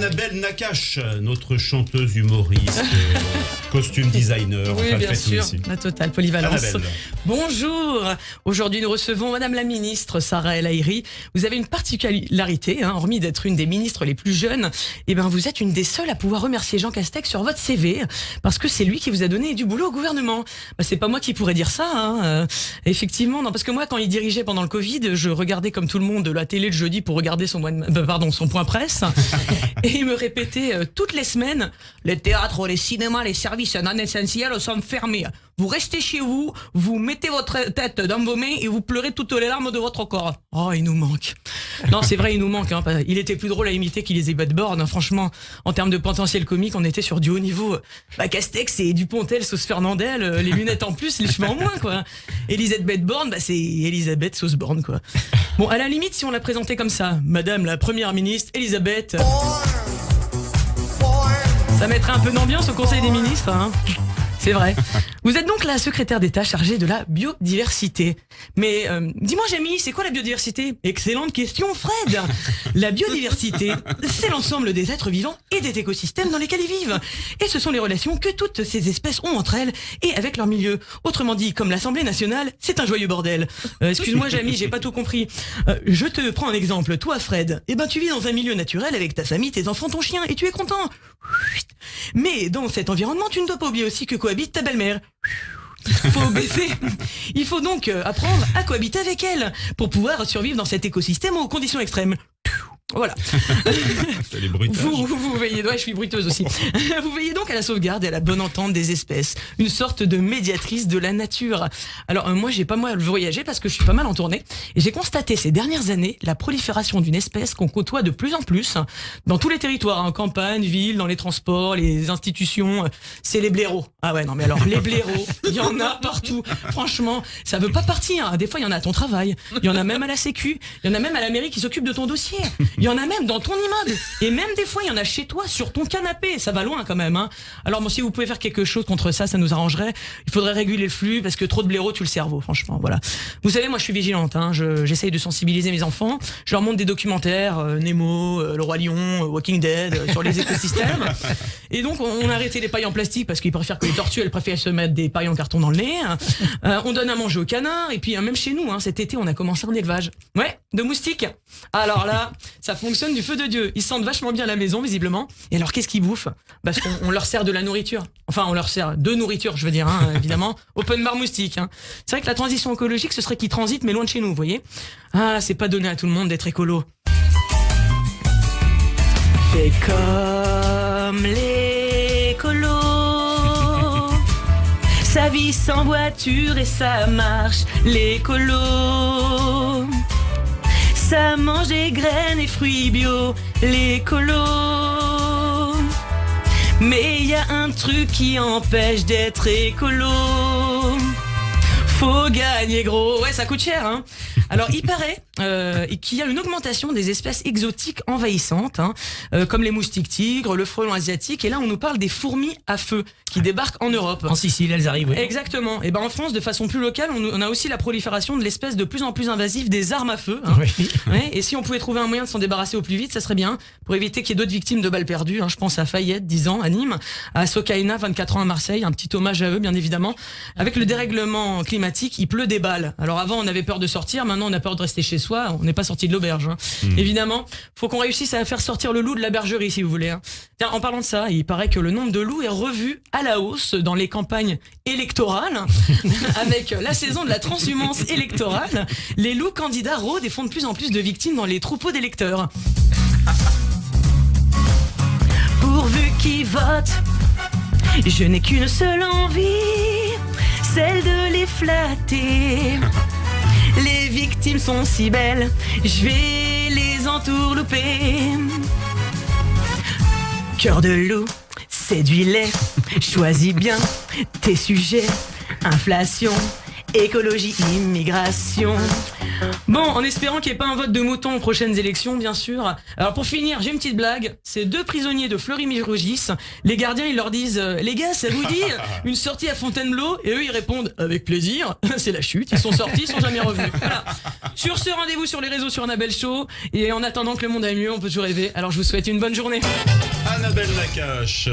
Annabelle Nakache, notre chanteuse humoriste, costume designer, oui, enfin, bien fait tout sûr, ici. la totale polyvalence. Annabelle. Bonjour, aujourd'hui nous recevons Madame la Ministre Sarah El Haïry. Vous avez une particularité, hormis d'être une des ministres les plus jeunes, vous êtes une des seules à pouvoir remercier Jean Castex sur votre CV, parce que c'est lui qui vous a donné du boulot au gouvernement. C'est pas moi qui pourrais dire ça, effectivement, non, parce que moi quand il dirigeait pendant le Covid, je regardais comme tout le monde la télé le jeudi pour regarder son point presse, et il me répétait toutes les semaines: les théâtres, les cinémas, les services non essentiels sont fermés. Vous restez chez vous, vous mettez votre tête dans vos mains et vous pleurez toutes les larmes de votre corps. Oh, il nous manque. Non, c'est vrai, il nous manque. Il était plus drôle à imiter qu'Elisabeth Borne. Franchement, en termes de potentiel comique, on était sur du haut niveau. Castex, c'est Dupontel sauce Fernandel, les lunettes en plus, les cheveux en moins, quoi. Elisabeth Borne, c'est Elisabeth sauce Borne, quoi. Bon, à la limite, si on la présentait comme ça, Madame la Première Ministre Elisabeth, ça mettrait un peu d'ambiance au Conseil des ministres, hein. C'est vrai. Vous êtes donc la secrétaire d'État chargée de la biodiversité. Mais dis-moi, Jamie, c'est quoi la biodiversité? Excellente question, Fred. La biodiversité, c'est l'ensemble des êtres vivants et des écosystèmes dans lesquels ils vivent. Et ce sont les relations que toutes ces espèces ont entre elles et avec leur milieu. Autrement dit, comme l'Assemblée nationale, c'est un joyeux bordel. Excuse-moi, Jamie, j'ai pas tout compris. Je te prends un exemple. Toi, Fred, tu vis dans un milieu naturel avec ta famille, tes enfants, ton chien, et tu es content. Mais dans cet environnement, tu ne dois pas oublier aussi que cohabite ta belle-mère. Il faut donc apprendre à cohabiter avec elle pour pouvoir survivre dans cet écosystème aux conditions extrêmes. Voilà. Vous veillez, ouais, je suis bruiteuse aussi. Vous veillez donc à la sauvegarde et à la bonne entente des espèces, une sorte de médiatrice de la nature. Alors moi, j'ai pas mal voyagé parce que je suis pas mal en tournée et j'ai constaté ces dernières années la prolifération d'une espèce qu'on côtoie de plus en plus dans tous les territoires, campagne, ville, dans les transports, les institutions. C'est les blaireaux. Ah ouais, non mais alors les blaireaux, il y en a partout. Franchement, ça veut pas partir. Des fois, il y en a à ton travail, il y en a même à la Sécu, il y en a même à la mairie qui s'occupe de ton dossier. Il y en a même dans ton immeuble. Et même des fois, il y en a chez toi, sur ton canapé. Ça va loin quand même, hein. Alors, moi, si vous pouvez faire quelque chose contre ça, ça nous arrangerait. Il faudrait réguler le flux parce que trop de blaireaux tue le cerveau, franchement. Voilà. Vous savez, moi, je suis vigilante, hein. J'essaye de sensibiliser mes enfants. Je leur montre des documentaires, Nemo, Le Roi Lion, Walking Dead, sur les écosystèmes. Et donc, on a arrêté les pailles en plastique parce qu'ils préfèrent que les tortues, elles préfèrent se mettre des pailles en carton dans le nez. On donne à manger aux canards. Et puis, même chez nous, cet été, on a commencé un élevage. Ouais, de moustiques. Alors là, ça fonctionne du feu de Dieu. Ils se sentent vachement bien à la maison, visiblement. Et alors, qu'est-ce qu'ils bouffent? Parce qu'on leur sert de la nourriture. Enfin, on leur sert de nourriture, je veux dire, évidemment. Open bar moustique. C'est vrai que la transition écologique, ce serait qu'ils transitent, mais loin de chez nous, vous voyez. Ah, c'est pas donné à tout le monde d'être écolo. Fais comme l'écolo. Sa vie sans voiture et ça marche, l'écolo. Ça mange des graines et fruits bio, l'écolo. Mais il y a un truc qui empêche d'être écolo. Faut gagner gros. Ouais, ça coûte cher, hein. Alors, il paraît qu'il y a une augmentation des espèces exotiques envahissantes, comme les moustiques tigres, le frelon asiatique. Et là, on nous parle des fourmis à feu qui débarquent en Europe. En Sicile, elles arrivent, oui. Exactement. Et en France, de façon plus locale, on a aussi la prolifération de l'espèce de plus en plus invasive des armes à feu. Oui. Ouais, et si on pouvait trouver un moyen de s'en débarrasser au plus vite, ça serait bien, pour éviter qu'il y ait d'autres victimes de balles perdues. Je pense à Fayette, 10 ans, à Nîmes, à Socaina, 24 ans à Marseille. Un petit hommage à eux, bien évidemment. Avec le dérèglement climatique, il pleut des balles. Alors avant, on avait peur de sortir, maintenant on a peur de rester chez soi. On n'est pas sorti de l'auberge. Évidemment, faut qu'on réussisse à faire sortir le loup de la bergerie, si vous voulez. Tiens, en parlant de ça, il paraît que le nombre de loups est revu à la hausse dans les campagnes électorales. Avec la saison de la transhumance électorale, les loups candidats rôdent et font de plus en plus de victimes dans les troupeaux d'électeurs. Pourvu qu'ils votent, je n'ai qu'une seule envie, celle de les flatter. Les victimes sont si belles, je vais les entourlouper. Cœur de loup, séduis-les, choisis bien tes sujets. Inflation, écologie, immigration. Bon, en espérant qu'il n'y ait pas un vote de mouton aux prochaines élections, bien sûr. Alors pour finir, j'ai une petite blague. Ces 2 prisonniers de Fleury-Mérogis, les gardiens, ils leur disent les gars, ça vous dit une sortie à Fontainebleau? Et eux, ils répondent avec plaisir. C'est la chute. Ils sont sortis, ils sont jamais revenus. Voilà. Sur ce, rendez-vous sur les réseaux sur Annabelle Show. Et en attendant que le monde aille mieux, on peut toujours rêver. Alors je vous souhaite une bonne journée. Annabelle Nakache.